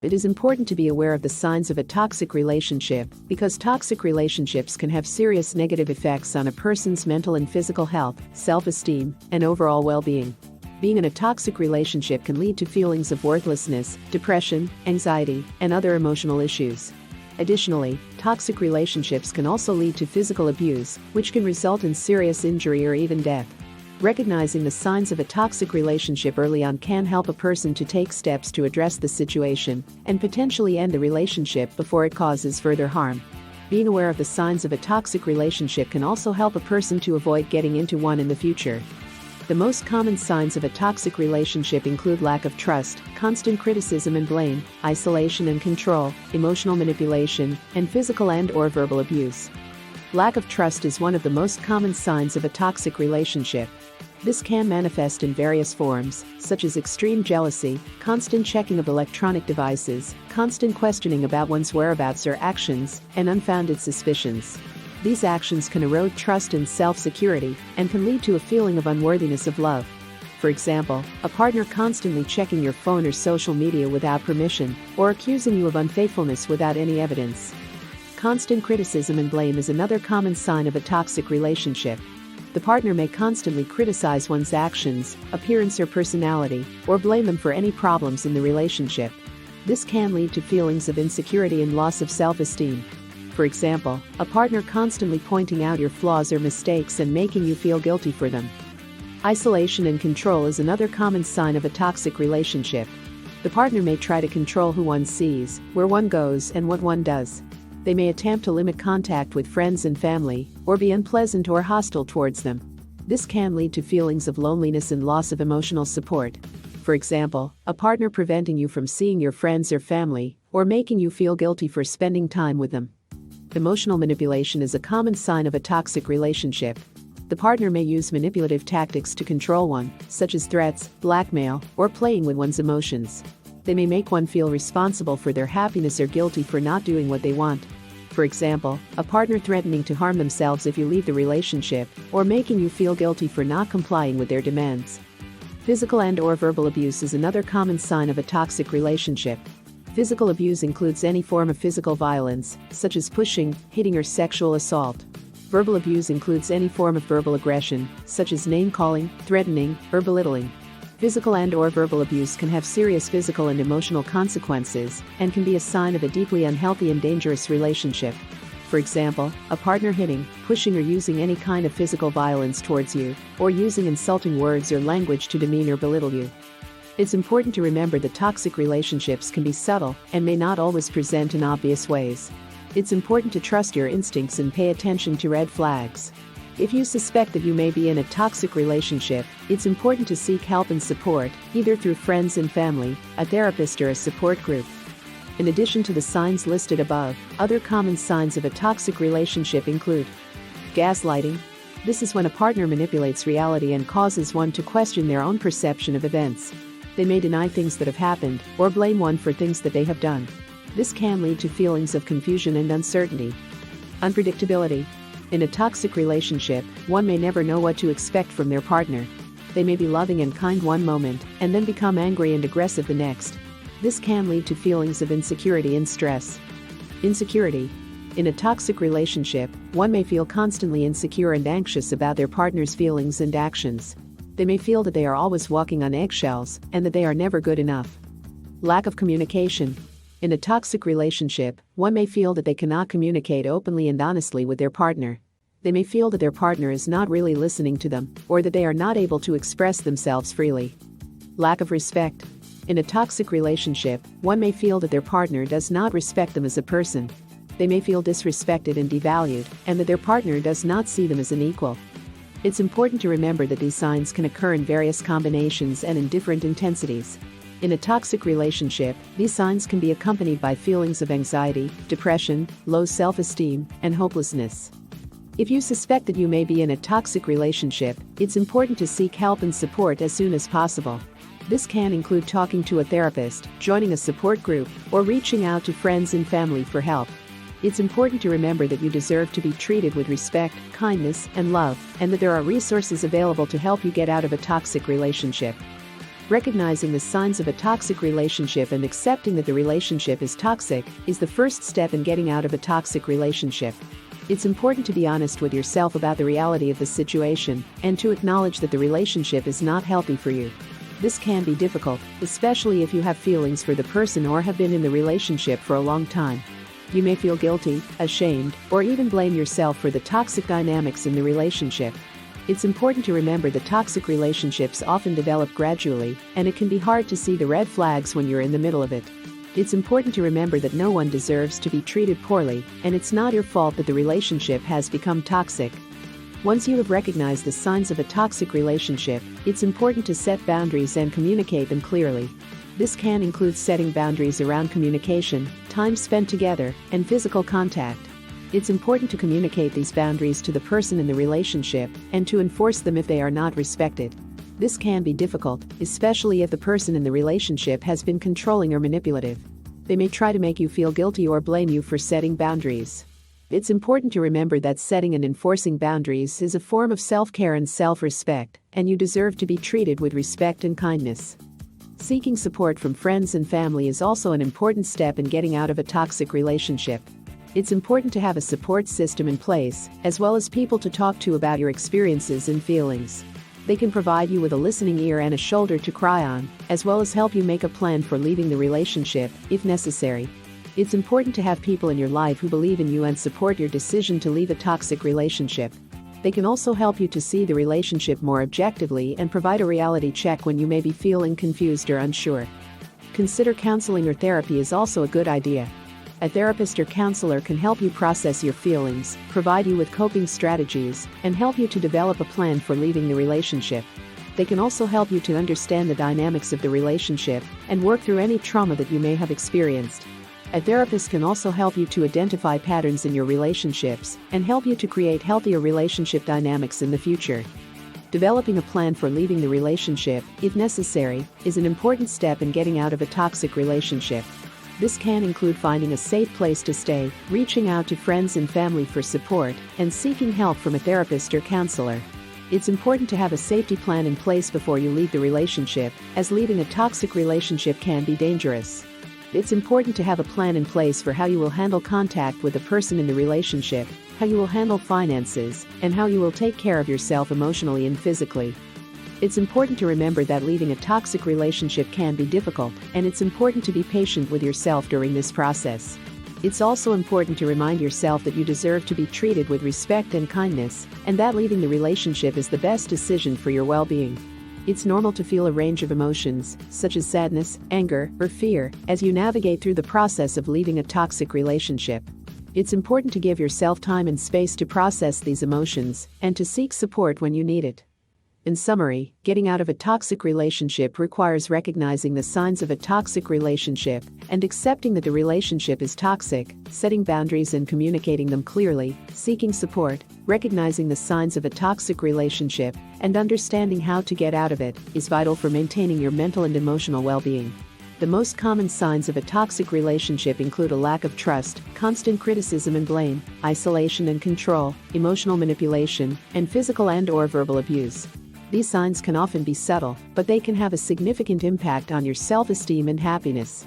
It is important to be aware of the signs of a toxic relationship because toxic relationships can have serious negative effects on a person's mental and physical health, self-esteem, and overall well-being. Being in a toxic relationship can lead to feelings of worthlessness, depression, anxiety, and other emotional issues. Additionally, toxic relationships can also lead to physical abuse, which can result in serious injury or even death. Recognizing the signs of a toxic relationship early on can help a person to take steps to address the situation and potentially end the relationship before it causes further harm. Being aware of the signs of a toxic relationship can also help a person to avoid getting into one in the future. The most common signs of a toxic relationship include lack of trust, constant criticism and blame, isolation and control, emotional manipulation, and physical and/or verbal abuse. Lack of trust is one of the most common signs of a toxic relationship. This can manifest in various forms, such as extreme jealousy, constant checking of electronic devices, constant questioning about one's whereabouts or actions, and unfounded suspicions. These actions can erode trust and self-security and can lead to a feeling of unworthiness of love. For example, a partner constantly checking your phone or social media without permission, or accusing you of unfaithfulness without any evidence. Constant criticism and blame is another common sign of a toxic relationship. The partner may constantly criticize one's actions, appearance or personality, or blame them for any problems in the relationship. This can lead to feelings of insecurity and loss of self-esteem. For example, a partner constantly pointing out your flaws or mistakes and making you feel guilty for them. Isolation and control is another common sign of a toxic relationship. The partner may try to control who one sees, where one goes, and what one does. They may attempt to limit contact with friends and family, or be unpleasant or hostile towards them. This can lead to feelings of loneliness and loss of emotional support. For example, a partner preventing you from seeing your friends or family, or making you feel guilty for spending time with them. Emotional manipulation is a common sign of a toxic relationship. The partner may use manipulative tactics to control one, such as threats, blackmail, or playing with one's emotions. They may make one feel responsible for their happiness or guilty for not doing what they want. For example, a partner threatening to harm themselves if you leave the relationship, or making you feel guilty for not complying with their demands. Physical and/or verbal abuse is another common sign of a toxic relationship. Physical abuse includes any form of physical violence, such as pushing, hitting, or sexual assault. Verbal abuse includes any form of verbal aggression, such as name-calling, threatening, or belittling. Physical and/or verbal abuse can have serious physical and emotional consequences and can be a sign of a deeply unhealthy and dangerous relationship. For example, a partner hitting, pushing, or using any kind of physical violence towards you, or using insulting words or language to demean or belittle you. It's important to remember that toxic relationships can be subtle and may not always present in obvious ways. It's important to trust your instincts and pay attention to red flags. If you suspect that you may be in a toxic relationship, it's important to seek help and support, either through friends and family, a therapist, or a support group. In addition to the signs listed above, other common signs of a toxic relationship include gaslighting. This is when a partner manipulates reality and causes one to question their own perception of events. They may deny things that have happened, or blame one for things that they have done. This can lead to feelings of confusion and uncertainty. Unpredictability. In a toxic relationship, one may never know what to expect from their partner. They may be loving and kind one moment, and then become angry and aggressive the next. This can lead to feelings of insecurity and stress. Insecurity. In a toxic relationship, one may feel constantly insecure and anxious about their partner's feelings and actions. They may feel that they are always walking on eggshells, and that they are never good enough. Lack of communication. In a toxic relationship, one may feel that they cannot communicate openly and honestly with their partner. They may feel that their partner is not really listening to them, or that they are not able to express themselves freely. Lack of respect. In a toxic relationship, one may feel that their partner does not respect them as a person. They may feel disrespected and devalued, and that their partner does not see them as an equal. It's important to remember that these signs can occur in various combinations and in different intensities. In a toxic relationship, these signs can be accompanied by feelings of anxiety, depression, low self-esteem, and hopelessness. If you suspect that you may be in a toxic relationship, it's important to seek help and support as soon as possible. This can include talking to a therapist, joining a support group, or reaching out to friends and family for help. It's important to remember that you deserve to be treated with respect, kindness, and love, and that there are resources available to help you get out of a toxic relationship. Recognizing the signs of a toxic relationship and accepting that the relationship is toxic is the first step in getting out of a toxic relationship. It's important to be honest with yourself about the reality of the situation and to acknowledge that the relationship is not healthy for you. This can be difficult, especially if you have feelings for the person or have been in the relationship for a long time. You may feel guilty, ashamed, or even blame yourself for the toxic dynamics in the relationship. It's important to remember that toxic relationships often develop gradually, and it can be hard to see the red flags when you're in the middle of it. It's important to remember that no one deserves to be treated poorly, and it's not your fault that the relationship has become toxic. Once you have recognized the signs of a toxic relationship, it's important to set boundaries and communicate them clearly. This can include setting boundaries around communication, time spent together, and physical contact. It's important to communicate these boundaries to the person in the relationship and to enforce them if they are not respected. This can be difficult, especially if the person in the relationship has been controlling or manipulative. They may try to make you feel guilty or blame you for setting boundaries. It's important to remember that setting and enforcing boundaries is a form of self-care and self-respect, and you deserve to be treated with respect and kindness. Seeking support from friends and family is also an important step in getting out of a toxic relationship. It's important to have a support system in place, as well as people to talk to about your experiences and feelings. They can provide you with a listening ear and a shoulder to cry on, as well as help you make a plan for leaving the relationship, if necessary. It's important to have people in your life who believe in you and support your decision to leave a toxic relationship. They can also help you to see the relationship more objectively and provide a reality check when you may be feeling confused or unsure. Consider counseling or therapy is also a good idea. A therapist or counselor can help you process your feelings, provide you with coping strategies, and help you to develop a plan for leaving the relationship. They can also help you to understand the dynamics of the relationship and work through any trauma that you may have experienced. A therapist can also help you to identify patterns in your relationships and help you to create healthier relationship dynamics in the future. Developing a plan for leaving the relationship, if necessary, is an important step in getting out of a toxic relationship. This can include finding a safe place to stay, reaching out to friends and family for support, and seeking help from a therapist or counselor. It's important to have a safety plan in place before you leave the relationship, as leaving a toxic relationship can be dangerous. It's important to have a plan in place for how you will handle contact with the person in the relationship, how you will handle finances, and how you will take care of yourself emotionally and physically. It's important to remember that leaving a toxic relationship can be difficult, and it's important to be patient with yourself during this process. It's also important to remind yourself that you deserve to be treated with respect and kindness, and that leaving the relationship is the best decision for your well-being. It's normal to feel a range of emotions, such as sadness, anger, or fear, as you navigate through the process of leaving a toxic relationship. It's important to give yourself time and space to process these emotions, and to seek support when you need it. In summary, getting out of a toxic relationship requires recognizing the signs of a toxic relationship and accepting that the relationship is toxic, setting boundaries and communicating them clearly, seeking support, recognizing the signs of a toxic relationship, and understanding how to get out of it is vital for maintaining your mental and emotional well-being. The most common signs of a toxic relationship include a lack of trust, constant criticism and blame, isolation and control, emotional manipulation, and physical and/or verbal abuse. These signs can often be subtle, but they can have a significant impact on your self-esteem and happiness.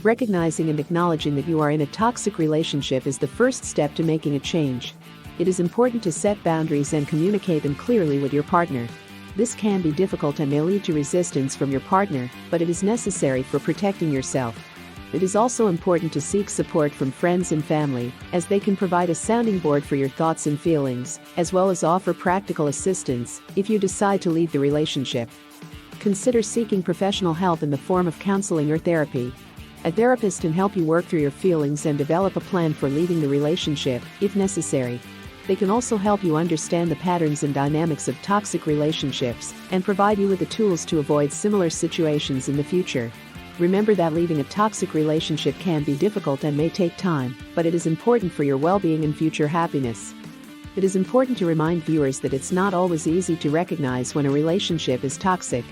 Recognizing and acknowledging that you are in a toxic relationship is the first step to making a change. It is important to set boundaries and communicate them clearly with your partner. This can be difficult and may lead to resistance from your partner, but it is necessary for protecting yourself. It is also important to seek support from friends and family, as they can provide a sounding board for your thoughts and feelings, as well as offer practical assistance if you decide to leave the relationship. Consider seeking professional help in the form of counseling or therapy. A therapist can help you work through your feelings and develop a plan for leaving the relationship, if necessary. They can also help you understand the patterns and dynamics of toxic relationships and provide you with the tools to avoid similar situations in the future. Remember that leaving a toxic relationship can be difficult and may take time, but it is important for your well-being and future happiness. It is important to remind viewers that it's not always easy to recognize when a relationship is toxic.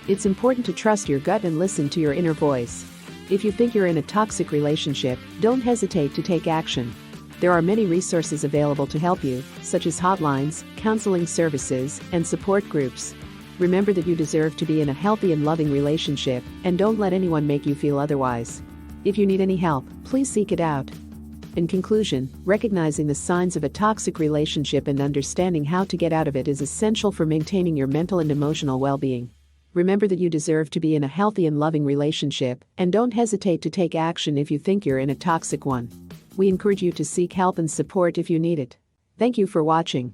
It's important to trust your gut and listen to your inner voice. If you think you're in a toxic relationship, don't hesitate to take action. There are many resources available to help you, such as hotlines, counseling services, and support groups. Remember that you deserve to be in a healthy and loving relationship, and don't let anyone make you feel otherwise. If you need any help, please seek it out. In conclusion, recognizing the signs of a toxic relationship and understanding how to get out of it is essential for maintaining your mental and emotional well-being. Remember that you deserve to be in a healthy and loving relationship, and don't hesitate to take action if you think you're in a toxic one. We encourage you to seek help and support if you need it. Thank you for watching.